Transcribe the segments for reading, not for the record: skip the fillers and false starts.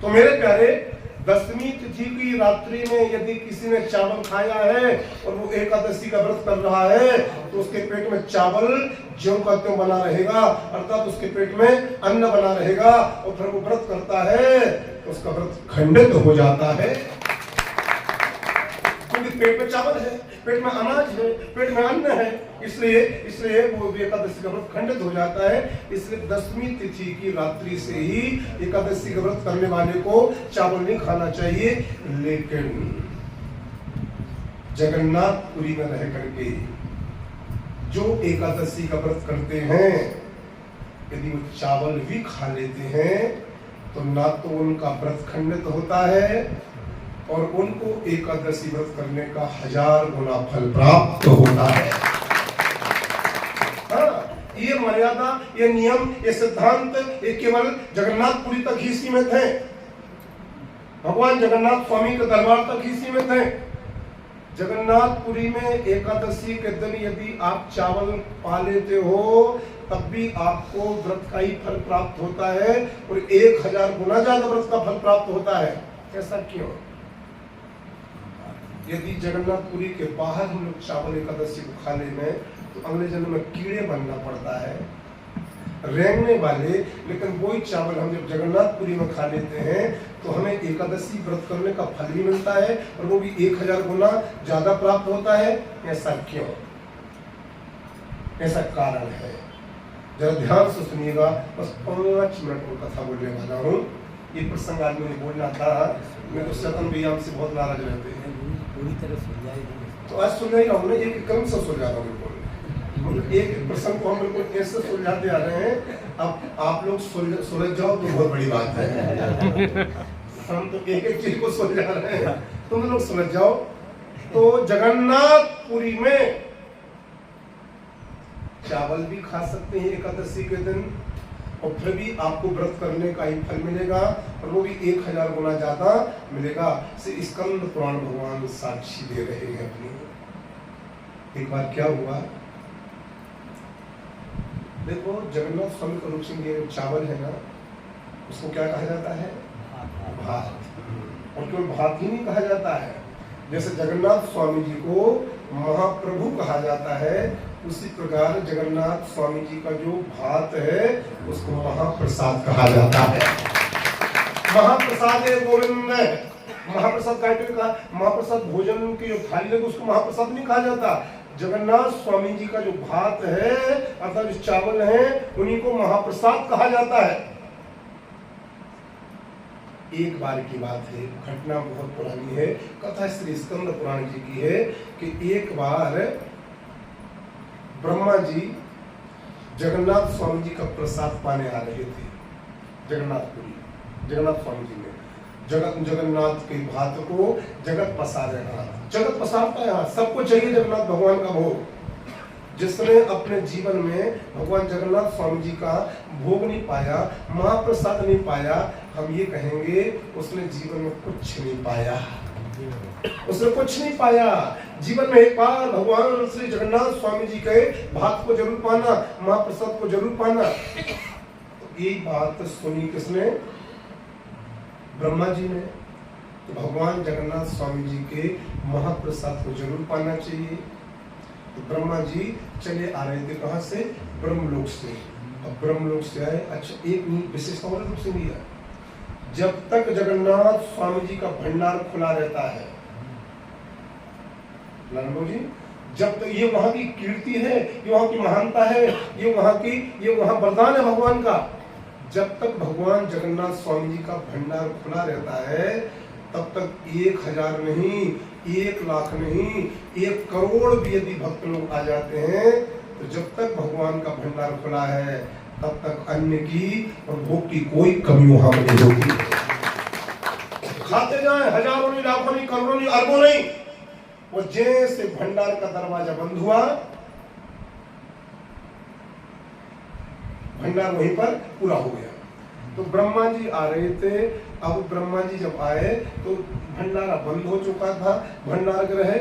तो मेरे प्यारे, दसवीं तिथि की रात्रि में यदि किसी ने चावल खाया है और वो एकादशी का व्रत कर रहा है तो उसके पेट में चावल ज्यों का त्यों बना रहेगा, अर्थात उसके पेट में अन्न बना रहेगा, और फिर वो व्रत करता है तो उसका व्रत खंडित हो जाता है। क्योंकि पेट में चावल है, पेट में अनाज है, पेट में अन्न है, इसलिए वो एकादशी का व्रत खंडित हो जाता है। इसलिए दसवीं तिथि की रात्रि से ही एकादशी का व्रत करने वाले को चावल नहीं खाना चाहिए। लेकिन जगन्नाथपुरी में रह करके जो एकादशी का व्रत करते हैं, यदि वो चावल भी खा लेते हैं तो ना तो उनका व्रत खंडित होता है और उनको एकादशी व्रत करने का 1000 गुना फल प्राप्त होता है। ये मर्यादा, ये नियम, ये सिद्धांत ये केवल जगन्नाथपुरी तक ही सीमित है, भगवान जगन्नाथ स्वामी के दरबार तक ही सीमित है। जगन्नाथपुरी में एकादशी के दिन यदि आप चावल पा लेते हो तब भी आपको व्रत का ही फल प्राप्त होता है और 1000 गुना ज्यादा व्रत का फल प्राप्त होता है। ऐसा क्यों? यदि जगन्नाथपुरी के बाहर हम लोग चावल एकादशी को खा लें तो अगले जन्म में कीड़े बनना पड़ता है, रेंगने वाले। लेकिन वही चावल हम जब जगन्नाथपुरी में खा लेते हैं तो हमें एकादशी व्रत करने का फल भी मिलता है और वो भी 1000 गुना ज्यादा प्राप्त होता है। ऐसा क्यों? ऐसा कारण है, जरा ध्यान से सुनिएगा। बस 5 मिनट को कथा बोलने वाला हूँ। ये प्रसंग आज मुझे बोलना था, मैं तो सतन भैया हमसे बहुत नाराज रहते हैं, पूरी तरह सुलझाई तो आज सुन ही रहा हूँ, एक क्रम से सुलझा रहा हूँ। एक प्रसंग को हम बिल्कुल ऐसे सुलझाते आ रहे हैं, अब आप लोग सुलझ जाओ तो बहुत बड़ी बात है। हम तो एक एक चीज को सुलझा रहे हैं, तुम लोग सुलझ जाओ। तो जगन्नाथपुरी में चावल भी खा सकते हैं एकादशी के दिन और फिर भी आपको व्रत करने का ही फल मिलेगा और वो भी 1000 गुना ज्यादा मिलेगा। स्कंद पुराण भगवान साक्षी दे रहे हैं अपनी। एक बार क्या हुआ, देखो जगन्नाथ स्वामी का रूप सिंह, ये चावल है ना, उसको क्या कहा जाता है? भात। और केवल भात ही नहीं कहा जाता है, जैसे जगन्नाथ स्वामी जी को महाप्रभु कहा जाता है, उसी प्रकार जगन्नाथ स्वामी जी का जो भात है उसको महाप्रसाद कहा जाता है। महाप्रसाद है गोविंद, महाप्रसाद का महाप्रसाद भोजन की जो थाली लगे उसको महाप्रसाद नहीं कहा जाता। जगन्नाथ स्वामी जी का जो भात है अर्थात जो चावल है उन्हीं को महाप्रसाद कहा जाता है। एक बार की बात है, घटना बहुत पुरानी है, कथा श्री स्कंद पुराण जी की है कि एक बार ब्रह्मा जी जगन्नाथ स्वामी जी का प्रसाद पाने आ रहे थे जगन्नाथपुरी। जगन्नाथ स्वामी जी ने जगन्नाथ के भात को जगत पसारे, जगत पसारता है, सबको चाहिए जगन्नाथ भगवान का भोग। जिसने अपने जीवन में भगवान जगन्नाथ स्वामी जी का भोग नहीं पाया, महाप्रसाद नहीं पाया, हम ये कहेंगे उसने जीवन में कुछ नहीं पाया, उसने कुछ नहीं पाया। जीवन में एक बार भगवान श्री जगन्नाथ स्वामी जी के भात को जरूर पाना, महाप्रसाद को जरूर पाना। तो ये बात सुनी किसने? ब्रह्मा जी ने। तो भगवान जगन्नाथ स्वामी जी के महाप्रसाद को जरूर पाना चाहिए। तो ब्रह्मा जी चले आ रहे थे, कहां से? ब्रह्मलोक से। अब ब्रह्मलोक से आए, अच्छा एक विशेषता और रूप से लिया, जब तक जगन्नाथ स्वामी जी का भंडार खुला रहता है, लालू जी, जब तक ये वहां की कीर्ति है, ये वहां की महानता है, ये वहां वरदान है भगवान का। जब तक भगवान जगन्नाथ स्वामी जी का भंडार खुला रहता है तब तक 1000 नहीं, 1 लाख नहीं, 1 करोड़ भी यदि भक्त लोग आ जाते हैं तो जब तक भगवान का भंडार खुला है तब तक अन्न की और भोग की कोई कमी वहां नहीं होती। खाते जाए, हजारों नहीं, लाखों नहीं, करोड़ों नहीं, अरबों नहीं। वो जैसे भंडार का दरवाजा बंद हुआ, भंडार वहीं पर पूरा हो गया। तो ब्रह्मा जी आ रहे थे। अब ब्रह्मा जी जब आए तो भंडारा बंद हो चुका था, भंडार ग्रह,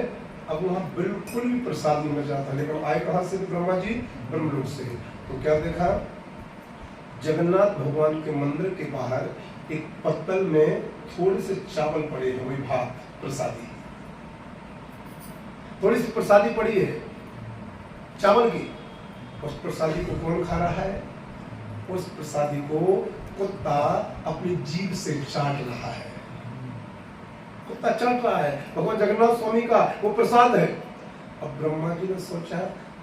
अब वहां बिल्कुल भी प्रसाद नहीं बचा था। लेकिन आए कहां से ब्रह्मा जी? ब्रह्मलोक से। तो क्या देखा? जगन्नाथ भगवान के मंदिर के बाहर एक पत्तल में थोड़े से चावल पड़े हैं, वही भात प्रसादी, थोड़ी सी प्रसादी पड़ी है चावल की। उस प्रसादी को कौन खा रहा है? उस प्रसादी को कुत्ता अपनी जीभ से चाट रहा है, कुत्ता चाट रहा है। भगवान जगन्नाथ स्वामी का वो प्रसाद है। अब ब्रह्मा जी ने सोचा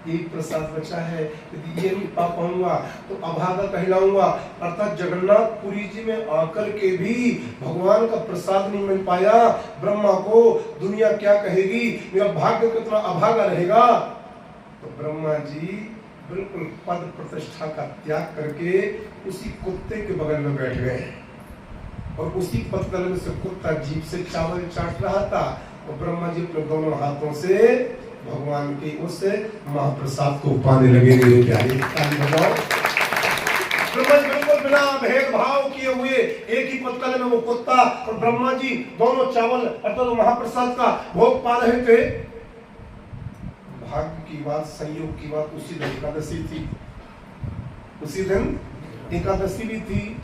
एक प्रसाद बचा है, यदि ये नहीं पा पाऊंगा तो अभागा कहलाऊंगा। अर्थात जगन्नाथपुरी जी में आकर के भी भगवान का प्रसाद नहीं मिल पाया, ब्रह्मा को दुनिया क्या कहेगी, मेरा भाग्य कितना अभागा रहेगा। तो ब्रह्मा जी बिल्कुल पद प्रतिष्ठा का त्याग करके उसी कुत्ते के बगल में बैठ गए और उसी पत्तल में से कुत्ता जीभ से चावल चाट रहा था और ब्रह्मा जी अपने दोनों हाथों से भगवान के उस महाप्रसाद को पाने लगे। मेरे प्यारे ताली बजाओ। ब्रह्मा जी बिल्कुल बिना भेदभाव किए हुए एक ही पत्तल में वो कुत्ता और ब्रह्मा जी दोनों चावल अर्थात महाप्रसाद का भोग पा रहे थे। भाग्य की बात, संयोग की बात, उसी दिन एकादशी थी, उसी दिन एकादशी भी थी।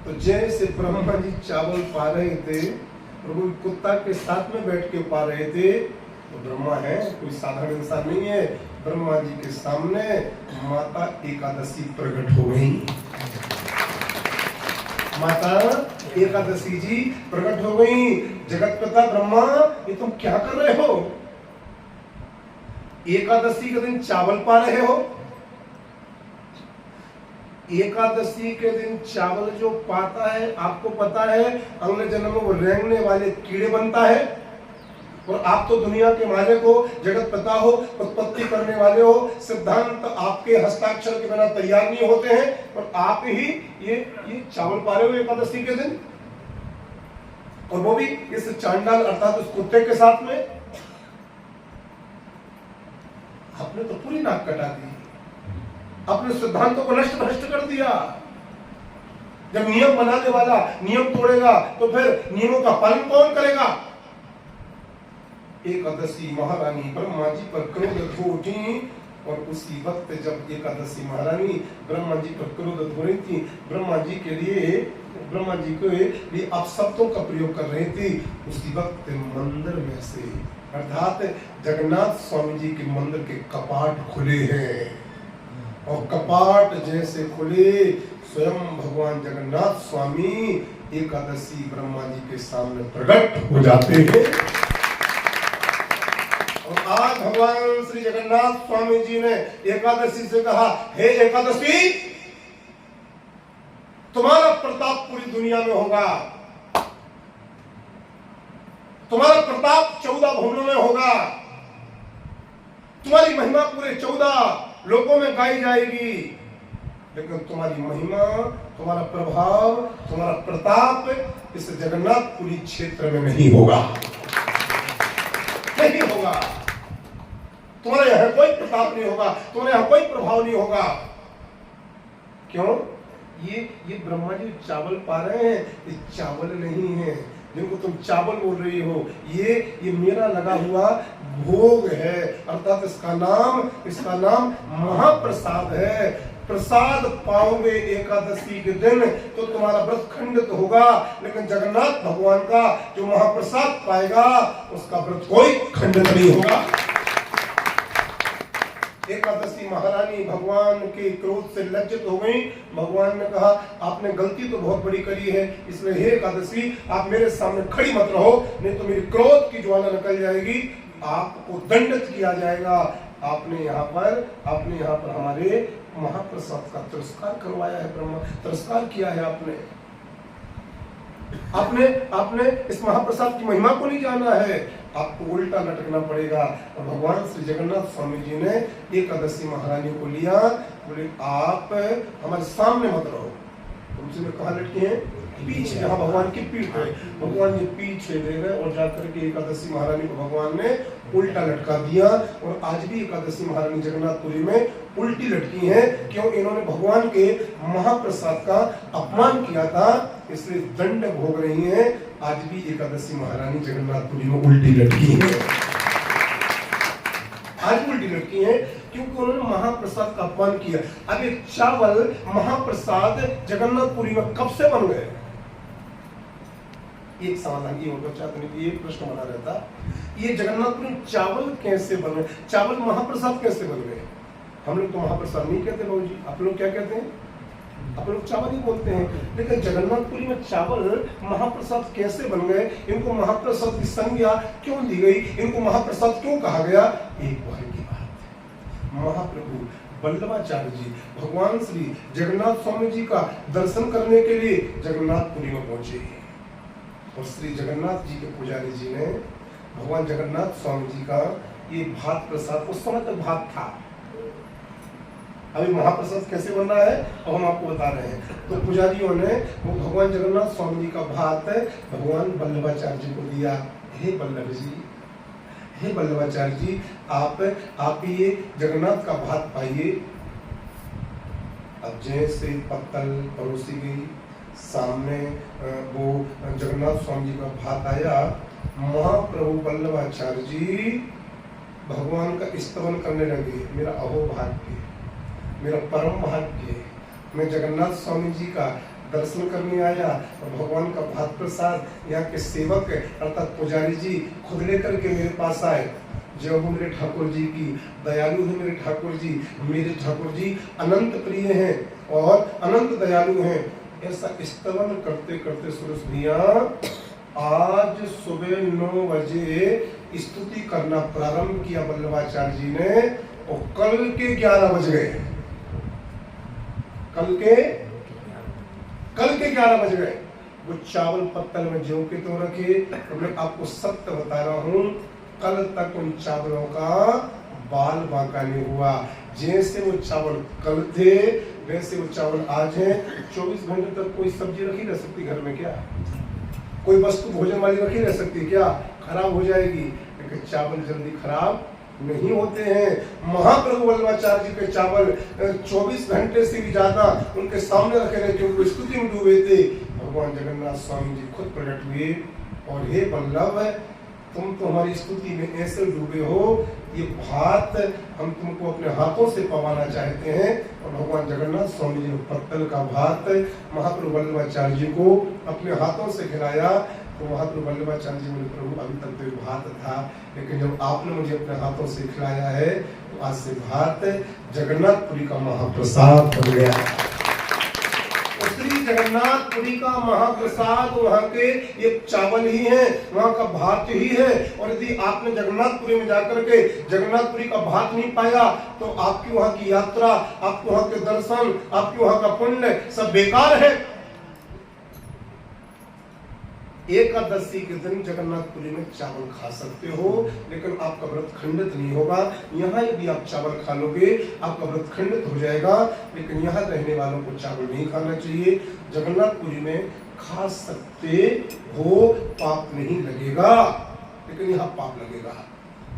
तो जैसे ब्रह्मा जी चावल पा रहे थे और वो कुत्ता के साथ में बैठ के पा रहे थे, तो ब्रह्मा है, कोई साधारण इंसान नहीं है। ब्रह्मा जी के सामने माता एकादशी प्रकट हो गई। माता एकादशी जी प्रकट हो गई। जगत पिता ब्रह्मा, ये तुम क्या कर रहे हो? एकादशी के दिन चावल पा रहे हो। एकादशी के दिन चावल जो पाता है, आपको पता है अगले जन्म में वो रेंगने वाले कीड़े बनता है। और आप तो दुनिया के मालिक हो, जगत पिता हो, उत्पत्ति करने वाले हो, सिद्धांत आपके हस्ताक्षर के बिना तैयार नहीं होते हैं और आप ही ये चावल पा रहे हो एकादशी के दिन, और वो भी इस चांडाल अर्थात उस कुत्ते के साथ में। आपने तो पूरी नाक कटा दी, अपने सिद्धांतों को नष्ट भ्रष्ट कर दिया। जब नियम बनाने वाला नियम तोड़ेगा तो फिर नियमों का पालन कौन करेगा? एकादशी महारानी ब्रह्मा जी पर क्रोधित हो उठी और उसी वक्त जब एकादशी महारानी ब्रह्मा जी पर क्रोधित हो रही थी, ब्रह्मा जी के लिए अपशब्दों का प्रयोग कर रही थी, उसी वक्त मंदिर में से अर्थात जगन्नाथ स्वामी जी के मंदिर के कपाट खुले हैं और कपाट जैसे खुले स्वयं भगवान जगन्नाथ स्वामी एकादशी ब्रह्मा जी के सामने प्रकट हो जाते हैं। और आज भगवान श्री जगन्नाथ स्वामी जी ने एकादशी से कहा, हे एकादशी, तुम्हारा प्रताप पूरी दुनिया में होगा, तुम्हारा प्रताप 14 भुवनों में होगा, तुम्हारी महिमा पूरे 14 लोकों में गाई जाएगी, लेकिन तुम्हारी महिमा, तुम्हारा प्रभाव, तुम्हारा प्रताप इस जगन्नाथपुरी क्षेत्र में नहीं होगा, नहीं होगा। तुम्हारे यहां कोई प्रताप नहीं होगा, तुम्हारे यहां कोई प्रभाव नहीं होगा। क्यों? ये ब्रह्मा जी चावल पा रहे हैं, ये चावल नहीं है जिनको तुम चावल बोल रही हो, ये मेरा लगा हुआ भोग है, अर्थात इसका नाम महाप्रसाद है। प्रसाद पाओगे एकादशी के दिन तो तुम्हारा व्रत खंडित होगा, लेकिन जगन्नाथ भगवान का जो महाप्रसाद पाएगा उसका व्रत कोई खंडित नहीं होगा। एकादशी महारानी भगवान के क्रोध से लज्जित हो गई। भगवान ने कहा, आपने गलती तो बहुत बड़ी करी है, इसलिए हे एकादशी आप मेरे सामने खड़ी मत रहो, नहीं तो मेरी क्रोध की ज्वाला निकल जाएगी, आपको दंडित किया जाएगा। आपने यहाँ पर हमारे महाप्रसाद का तिरस्कार करवाया है, ब्रह्मा तिरस्कार किया है आपने इस महाप्रसाद की महिमा को नहीं जाना है, आपको उल्टा लटकना पड़ेगा। और भगवान श्री जगन्नाथ स्वामी जी ने एकादशी महारानी को लिया, बोले आप हमारे सामने मत रहो, तुमसे कहाँ लटके हैं? पीछे, जहाँ भगवान की पीठ है, भगवान जी पीछे ले गए और जाकर के एकादशी महारानी को भगवान ने उल्टा लटका दिया। और आज भी एकादशी महारानी जगन्नाथपुरी में उल्टी लटकी हैं, क्यों? इन्होंने भगवान के महाप्रसाद का अपमान किया था, इसलिए दंड भोग रही हैं। आज भी एकादशी महारानी जगन्नाथपुरी में उल्टी लटकी है, आज उल्टी लटकी है क्योंकि उन्होंने महाप्रसाद का अपमान किया। अब ये चावल महाप्रसाद जगन्नाथपुरी में कब से बन गए? एक समाधान ये होगा चाहते नहीं, ये प्रश्न बना रहता, ये जगन्नाथपुरी चावल कैसे बन गए, चावल महाप्रसाद कैसे बन गए? हम लोग तो महाप्रसाद नहीं कहते बाबू जी, आप लोग क्या कहते हैं? आप लोग चावल ही बोलते हैं। लेकिन जगन्नाथपुरी में चावल महाप्रसाद कैसे बन गए, इनको महाप्रसाद की संज्ञा क्यों दी गई, इनको महाप्रसाद क्यों कहा गया? एक बार की बात है, महाप्रभु वल्लभाचार्य जी भगवान श्री जगन्नाथ स्वामी जी का दर्शन करने के लिए जगन्नाथपुरी में पहुंचे और श्री जगन्नाथ जी के पुजारी जी ने भगवान जगन्नाथ स्वामी जी का ये भात प्रसाद, उस समय तक भात था, अभी महाप्रसाद कैसे बन रहा है अब हम आपको बता रहे हैं। तो पुजारियों ने वो भगवान जगन्नाथ स्वामी जी का भात भगवान वल्लभाचार्य जी को दिया। हे वल्लभ जी, हे वल्लभाचार्य जी, आप ये जगन्नाथ का भात पाइए। अब जैसे पत्तल परोसी गई, सामने वो जगन्नाथ स्वामी जी का भात आया, महाप्रभु वल्लभाचार्य जी भगवान का स्तवन करने लगे, मेरा अहोभाग्य, मेरा परम भाग्य, मैं जगन्नाथ स्वामी जी का दर्शन करने आया और भगवान का भात प्रसाद यहाँ के सेवक अर्थात पुजारी जी खुद लेकर के मेरे पास आए। जो मेरे ठाकुर जी की दयालु है, मेरे ठाकुर जी अनंत प्रिय हैं और अनंत दयालु हैं। ऐसा स्तवन करते करते सुरेश भैया आज सुबह 9 बजे स्तुति करना प्रारंभ किया वल्लभाचार्य जी ने और कल के 11 बज गए, कल के 11 बज गए। वो चावल पत्तल में ज्यों के तो रखे, तो मैं आपको सत्य बता रहा हूँ, कल तक उन चावलों का बाल बांका नहीं हुआ। जैसे वो चावल कल थे वैसे वो चावल आज हैं। 24 घंटे तक कोई सब्जी रखी रह सकती घर में क्या? कोई वस्तु भोजन वाली रखी रह सकती क्या? खराब हो जाएगी। लेकिन चावल जल्दी खराब नहीं होते हैं। महाप्रभु वल्लभाचार्य जी के चावल 24 घंटे से भी ज्यादा उनके सामने रखे रहे, क्योंकि स्तुति में डूबे थे। भगवान जगन्नाथ स्वामी जी खुद प्रकट हुए और हे वल्लभ, तुम तो हमारी स्तुति में ऐसे डूबे हो, ये भात हम तुमको अपने हाथों से पवाना चाहते हैं। और भगवान जगन्नाथ स्वामी जी ने पत्तल का भात महाप्रभु वल्लभाचार्य जी को अपने हाथों से खिलाया। तो महाप्रभु वल्लभाचार्य जी बोले, प्रभु अभी तक तो भात था, लेकिन जब आपने मुझे अपने हाथों से खिलाया है तो आज से भात जगन्नाथपुरी का महाप्रसाद बन गया। श्री जगन्नाथपुरी का महाप्रसाद वहाँ के ये चावल ही है, वहाँ का भात ही है। और यदि आपने जगन्नाथपुरी में जाकर के जगन्नाथपुरी का भात नहीं पाया तो आपकी वहाँ की यात्रा, आपके वहाँ के दर्शन, आपके वहाँ का पुण्य सब बेकार है। एकादशी के दिन जगन्नाथपुरी में चावल खा सकते हो, लेकिन आपका व्रत खंडित नहीं होगा। यहाँ यदि आप चावल खा लोगे आपका व्रत खंडित हो जाएगा, लेकिन यहाँ रहने वालों को चावल नहीं खाना चाहिए। जगन्नाथपुरी में खा सकते हो, पाप नहीं लगेगा, लेकिन यहाँ पाप लगेगा।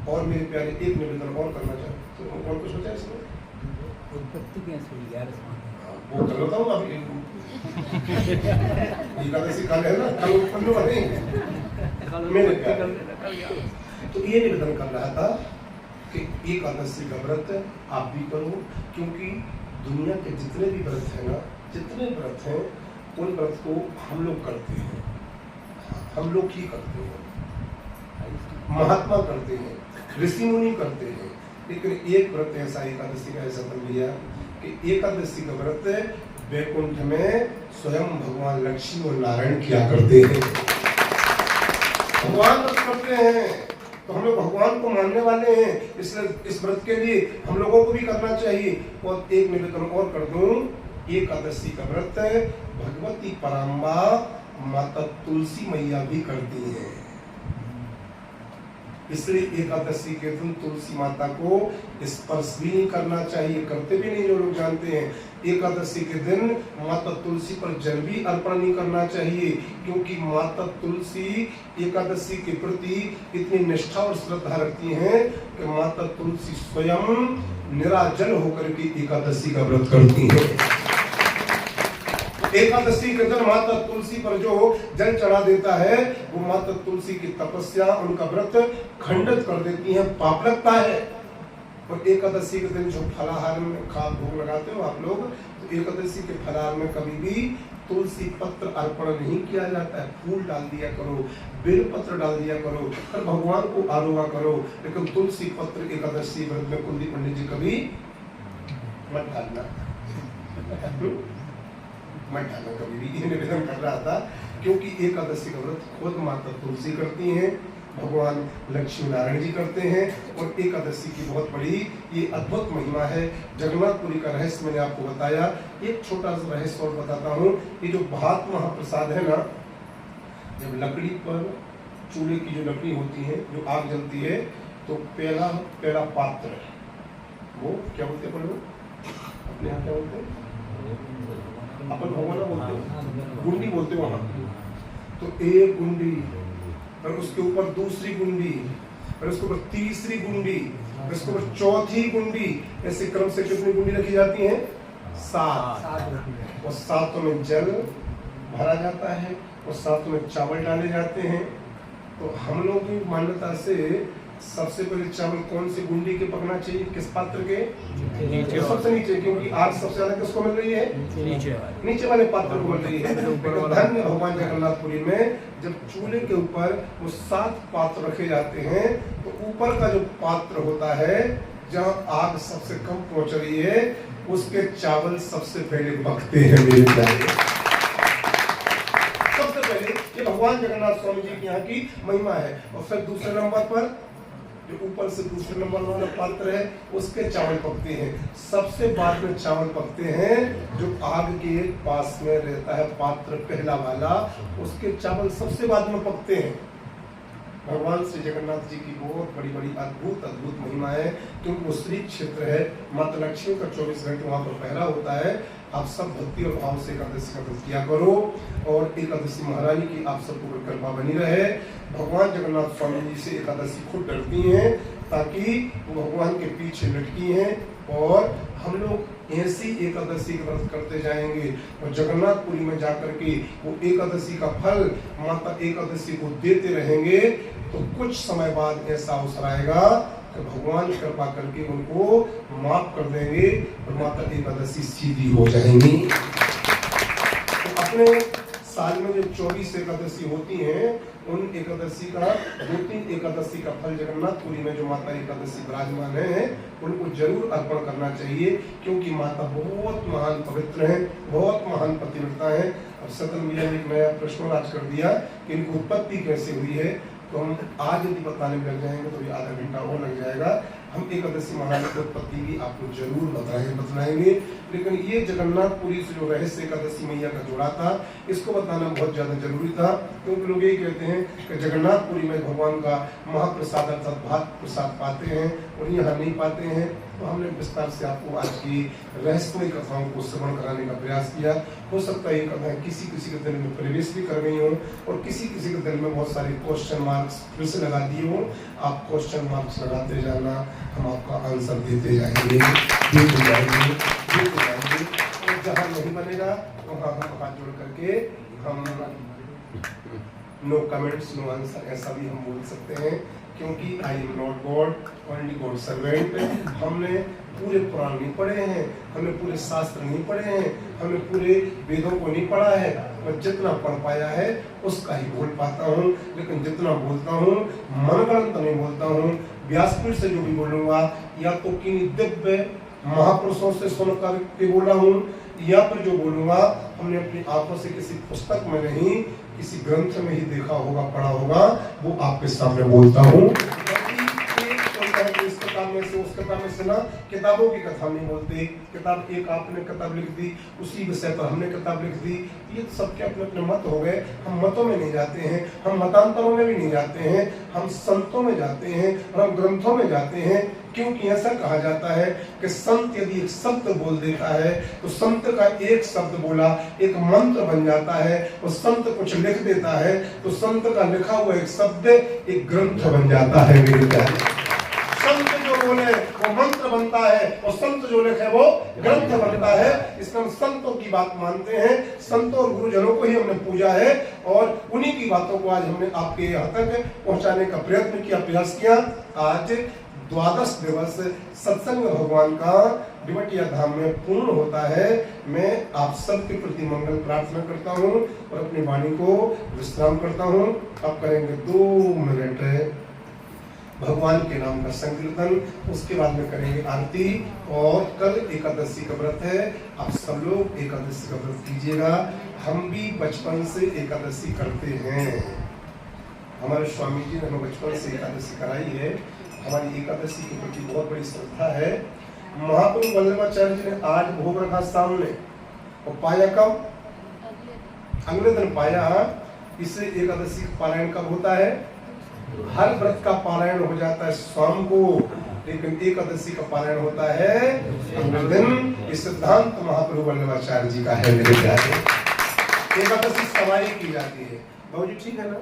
और मेरे प्यारे एक निवेदन और करना चाहते तो और कुछ होता है इसमें वो कर लेता हूँ अभी एकादशी खा ले ना, कल उत्पन्न बने मेरे प्यारे। तो ये निवेदन कर रहा था कि एकादशी का व्रत आप भी करो, क्योंकि दुनिया के जितने भी व्रत हैं ना, जितने व्रत हैं उन व्रत को हम लोग करते हैं, हम लोग ही करते हैं, महात्मा करते हैं, ऋषि मुनि करते हैं। लेकिन एक व्रत ऐसा एकादशी का ऐसा बन गया कि एकादशी का व्रत वैकुंठ में स्वयं भगवान लक्ष्मी और नारायण किया करते हैं। भगवान व्रत करते हैं तो हम लोग भगवान को मानने वाले हैं, इसलिए इस व्रत के लिए हम लोगों को भी करना चाहिए। और एक निवेदन और कर दूं, एकादशी का व्रत भगवती पराम्बा माता तुलसी मैया भी करती हैं। इसलिए एकादशी के दिन तुलसी माता को स्पर्श भी नहीं करना चाहिए, करते भी नहीं जो लोग जानते हैं। एकादशी के दिन माता तुलसी पर जल भी अर्पण नहीं करना चाहिए, क्योंकि माता तुलसी एकादशी के प्रति इतनी निष्ठा और श्रद्धा रखती हैं कि माता तुलसी स्वयं निराजल होकर के एकादशी का व्रत करती हैं। एकादशी के दिन माता तुलसी पर जो जल चढ़ा देता है वो माता तुलसी की तपस्या, उनका व्रत खंडित कर देती है, पाप लगता है। और एकादशी के दिन जो फलाहार में खा भोग लगाते हो आप लोग, तो एकादशी के फलाहार में कभी भी तुलसी पत्र अर्पण नहीं किया जाता है, फूल डाल दिया करो, बेल पत्र डाल दिया करो, हर भगवान को आरोहा करो, लेकिन तुलसी पत्र एकादशी व्रत में कुंडी पंडित जी कभी मत डालना मत डालना कभी भी, ये निवेदन कर रहा था। क्योंकि एकादशी का व्रत खुद माता तुलसी करती हैं, भगवान लक्ष्मी नारायण जी करते हैं, और एकादशी की बहुत बड़ी ये अद्भुत महिमा है। जगन्नाथपुरी का रहस्य मैंने आपको बताया। एक छोटा सा रहस्य और बताता हूँ। ये जो भात महाप्रसाद है ना, जब लकड़ी पर, चूल्हे की जो लकड़ी होती है, जो आग जलती है, तो पहला पात्र वो क्या बोलते हैं, अपने यहाँ क्या बोलते हैं, अपन भगवान बोलते हैं, गुंडी बोलते हैं वहां। तो एक गुंडी, और उसके ऊपर दूसरी गुंडी, और उसके ऊपर तीसरी गुंडी, और उसके ऊपर चौथी गुंडी, ऐसे क्रम से कितनी गुंडी रखी जाती है? 7। और 7 में जल भरा जाता है, और 7 में चावल डाले जाते हैं। तो हम लोग की मान्यता से सबसे पहले चावल कौन सी गुंडी के पकना चाहिए, किस पात्र के? सबसे नीचे, क्योंकि आग सबसे ज्यादा किसको मिल रही है? नीचे वाले पात्र को मिल रही है। धन्य भगवान जगन्नाथपुरी में जब चूल्हे के ऊपर वो 7 पात्र रखे जाते हैं, तो ऊपर का जो पात्र होता है, जहाँ आग सबसे कम पहुंच रही है, उसके चावल सबसे पहले पकते हैं मेरे प्यारे। सबसे पहले ये भगवान जगन्नाथ स्वामी जी की यहाँ की महिमा है। और फिर दूसरे नंबर पर जो ऊपर से दूसरे नंबर वाला पात्र है, उसके चावल पकते हैं। सबसे बाद में चावल पकते हैं जो आग के पास में रहता है, पात्र पहला वाला, उसके चावल सबसे बाद में पकते हैं। भगवान श्री जगन्नाथ जी की बहुत बड़ी बड़ी अद्भुत महिमा है, क्योंकि वो श्री क्षेत्र है। माता लक्ष्मी का 24 घंटे वहां पर पहरा होता है। आप सब भक्ति और भाव से एकादशी का व्रत किया करो, और एकादशी महारानी की आप सबको कृपा बनी रहे। भगवान जगन्नाथ स्वामी जी से एकादशी खुद डरती हैं, ताकि वो भगवान के पीछे लटकी हैं, और हम लोग ऐसी एकादशी का व्रत करते जाएंगे, और जगन्नाथपुरी में जाकर के वो एकादशी का फल माता एकादशी को देते रहेंगे। तो कुछ समय बाद ऐसा अवसर आएगा कि भगवान कृपा करके उनको माफ कर देंगे, और माता एकादशी सीधी हो जाएंगी। तो अपने साल में जो 24 एकादशी होती हैं, उन एकादशी का 2-3 एकादशी का फल जगन्नाथपुरी में जो माता एकादशी विराजमान है, उनको जरूर अर्पण करना चाहिए, क्योंकि माता बहुत महान पवित्र है, बहुत महान पतिव्रता है। अब सतन मिया ने एक नया प्रश्न आज कर दिया कि इनकी उत्पत्ति कैसे हुई है, तो हम आज यदि बताने में लग जाएंगे तो ये आधा घंटा और लग जाएगा। हम एकादशी महारानी की उत्पत्ति भी आपको जरूर बताएंगे, लेकिन ये जगन्नाथपुरी से जो रहस्य एकादशी मैया का जुड़ा था, इसको बताना बहुत ज्यादा जरूरी था। क्योंकि लोग यही कहते हैं कि जगन्नाथपुरी में भगवान का महाप्रसाद अर्थात भात प्रसाद पाते हैं, और यहाँ नहीं पाते हैं। तो हमने विस्तार से आपको आज की रहस्यमय कथाओं को श्रवण कराने का प्रयास किया। हो सकता है ये कथाएं किसी किसी के दिल में प्रवेश भी कर गई हो, और किसी किसी के दिल में बहुत सारे क्वेश्चन मार्क्स फिर से लगा दिए हो। आप क्वेश्चन मार्क्स लगाते जाना, हम आपका आंसर देते जाएंगे। और जहाँ नहीं बनेगा वहाँ हम हाथ जोड़ करके हम नो कमेंट्स नो आंसर ऐसा भी हम बोल सकते हैं, क्योंकि I am not God, only God servant. हमने पूरे पुराण नहीं पढ़े हैं, हमने पूरे शास्त्र नहीं पढ़े हैं, हमने पूरे वेदों को नहीं पढ़ा है। मैं जितना पढ़ पाया है उसका ही बोल पाता हूँ, लेकिन जितना बोलता हूँ मनगढ़ंत नहीं बोलता हूँ। व्यासपीठ से जो भी बोलूँगा, या तो किन्हीं दिव्य महापुरुषों से सुनकर के बोला हूँ, या फिर जो बोलूँगा हमने अपनी आंखों से किसी पुस्तक में नहीं, किसी ग्रंथ में ही देखा होगा, पढ़ा होगा, वो आपके सामने बोलता हूँ। इस किताब में से, उस किताब में से ना, किताबों की कथा नहीं बोलते। किताब एक आपने किताब लिख दी, उसी विषय पर हमने किताब लिख दी, ये सबके अपने अपने मत हो गए। हम मतों में नहीं जाते हैं, हम मतांतरों में भी नहीं जाते हैं, हम संतों में जाते हैं और हम ग्रंथों में जाते हैं। क्योंकि ऐसा कहा जाता है कि संत यदि एक शब्द बोल देता है, तो संत का एक शब्द बोला एक मंत्र बन जाता है, और संत कुछ लिख देता है तो संत का लिखा हुआ एक शब्द एक ग्रंथ बन जाता है। मेरे प्यारे, संत जो बोले वो मंत्र बनता है, और संत जो लिखे वो ग्रंथ बनता है। इसमें हम संतों की बात मानते हैं, संतों और गुरुजनों को ही हमने पूजा है, और उन्हीं की बातों को आज हमने आपके यहाँ तक पहुँचाने का प्रयत्न किया, प्रयास किया। आज द्वादश दिवस सत्संग भगवान का डिवटिया धाम में पूर्ण होता है। मैं आप सबके प्रति मंगल प्रार्थना करता हूँ और अपनी वाणी को विश्राम करता हूँ। अब करेंगे 2 मिनट भगवान के नाम का संकीर्तन, उसके बाद में करेंगे आरती। और कल एकादशी का व्रत है, आप सब लोग एकादशी का व्रत कीजिएगा। हम भी बचपन से एकादशी करते हैं, हमारे स्वामी जी ने हमें बचपन से एकादशी कराई है। हमारी एकादशी के प्रति बहुत बड़ी श्रद्धा है। महाप्रभु वल्लभाचार्य जी ने आज भोग रखा सामने, और पाया कब? अगले दिन पाया। इसे एकादशी का पारायण कब होता है? हर व्रत का पारायण हो जाता है शाम को, लेकिन एकादशी का पारायण होता है अगले दिन। इस सिद्धांत महाप्रभु वल्लभाचार्य जी का है मेरे प्यारे। एकादशी सवारी की जाती है। बाबू जी ठीक है ना?